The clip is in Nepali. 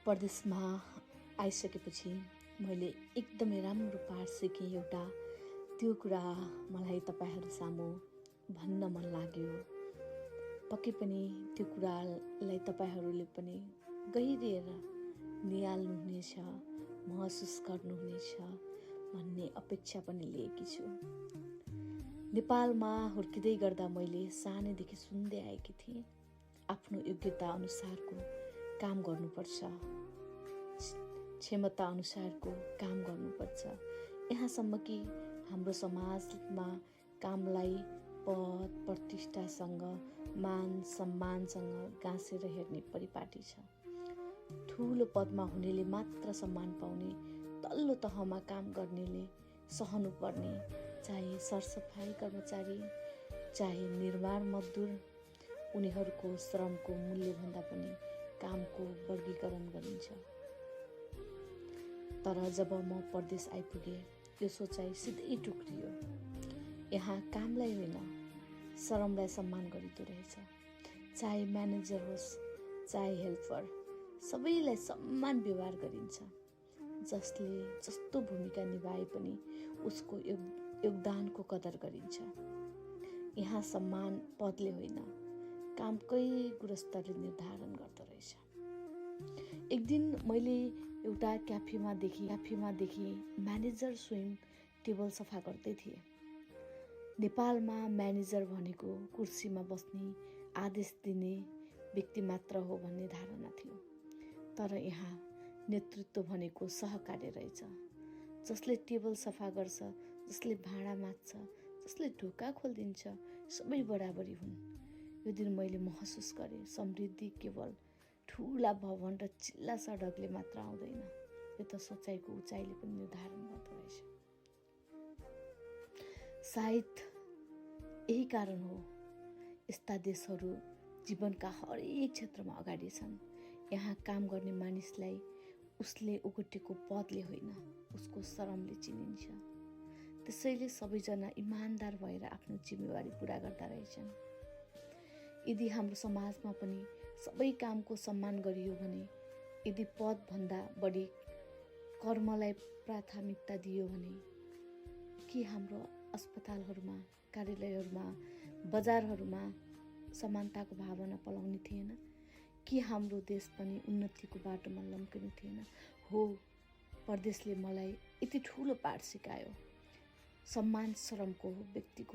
परदेशमा आइसकेपछि मैले एकदमै राम्रो पाठ सिकेँ एउटा। त्यो कुरा मलाई तपाईँहरू सामु भन्न मन लाग्यो। पक्कै पनि त्यो कुरालाई तपाईँहरूले पनि गहिरिएर निहाल्नुहुनेछ, महसुस गर्नुहुनेछ भन्ने अपेक्षा पनि लिएकी छु। नेपालमा हुर्किँदै गर्दा मैले सानैदेखि सुन्दै आएकी थिएँ, आफ्नो योग्यता अनुसारको काम गर्नुपर्छ, क्षमता अनुसारको काम गर्नुपर्छ। यहाँसम्म कि हाम्रो समाजमा कामलाई पद प्रतिष्ठासँग, मान सम्मानसँग गाँसेर हेर्ने परिपाटी छ। ठुलो पदमा हुनेले मात्र सम्मान पाउने, तल्लो तहमा काम गर्नेले सहनुपर्ने, चाहे सरसफाई कर्मचारी, चाहे निर्माण मजदुर, उनीहरूको श्रमको मूल्यभन्दा पनि कामको वर्गीकरण गरिन्छ। तर जब म परदेश आइपुगेँ, यो सोचाइ सिधै टुक्रियो। यहाँ कामलाई होइन, श्रमलाई सम्मान गरिँदो रहेछ। चाहे म्यानेजर होस्, चाहे हेल्पर, सबैलाई समान व्यवहार गरिन्छ। जसले जस्तो भूमिका निभाए पनि उसको योगदानको कदर गरिन्छ। यहाँ सम्मान पदले होइन, कामकै गुणस्तरले निर्धारण गर्दो रहेछ। एक दिन मैले एउटा क्याफेमा देखी म्यानेजर स्वयं टेबल सफा गर्दै थिए। नेपालमा म्यानेजर भनेको कुर्सीमा बस्ने, आदेश दिने व्यक्ति मात्र हो भन्ने धारणा थियो। तर यहाँ नेतृत्व भनेको सहकार्य रहेछ। जसले टेबल सफा गर्छ, जसले भाँडा माझ्छ, जसले ढोका खोलिदिन्छ, सबै बराबरी हुन्। यो दिन मैले महसुस गरेँ, समृद्धि केवल ठुला भवन र चिल्ला सडकले मात्र आउँदैन। यो त सोचाइको उचाइले पनि निर्धारण गर्दो रहेछ। सायद यही कारण हो यस्ता देशहरू जीवनका हरेक क्षेत्रमा अगाडि छन्। यहाँ काम गर्ने मानिसलाई उसले ओगटेको पदले होइन, उसको श्रमले चिनिन्छ। त्यसैले सबैजना इमान्दार भएर आफ्नो जिम्मेवारी पुरा गर्दा रहेछन्। यदि हाम्रो समाजमा पनि सबै कामको सम्मान गरियो भने, यदि पदभन्दा बढी कर्मलाई प्राथमिकता दियो भने, के हाम्रो अस्पतालहरूमा, कार्यालयहरूमा, बजारहरूमा समानताको भावना पलाउने थिएन? के हाम्रो देश पनि उन्नतिको बाटोमा लम्किने थिएन? हो, परदेशले मलाई यति ठुलो पाठ सिकायो। सम्मान श्रमको हो, व्यक्तिको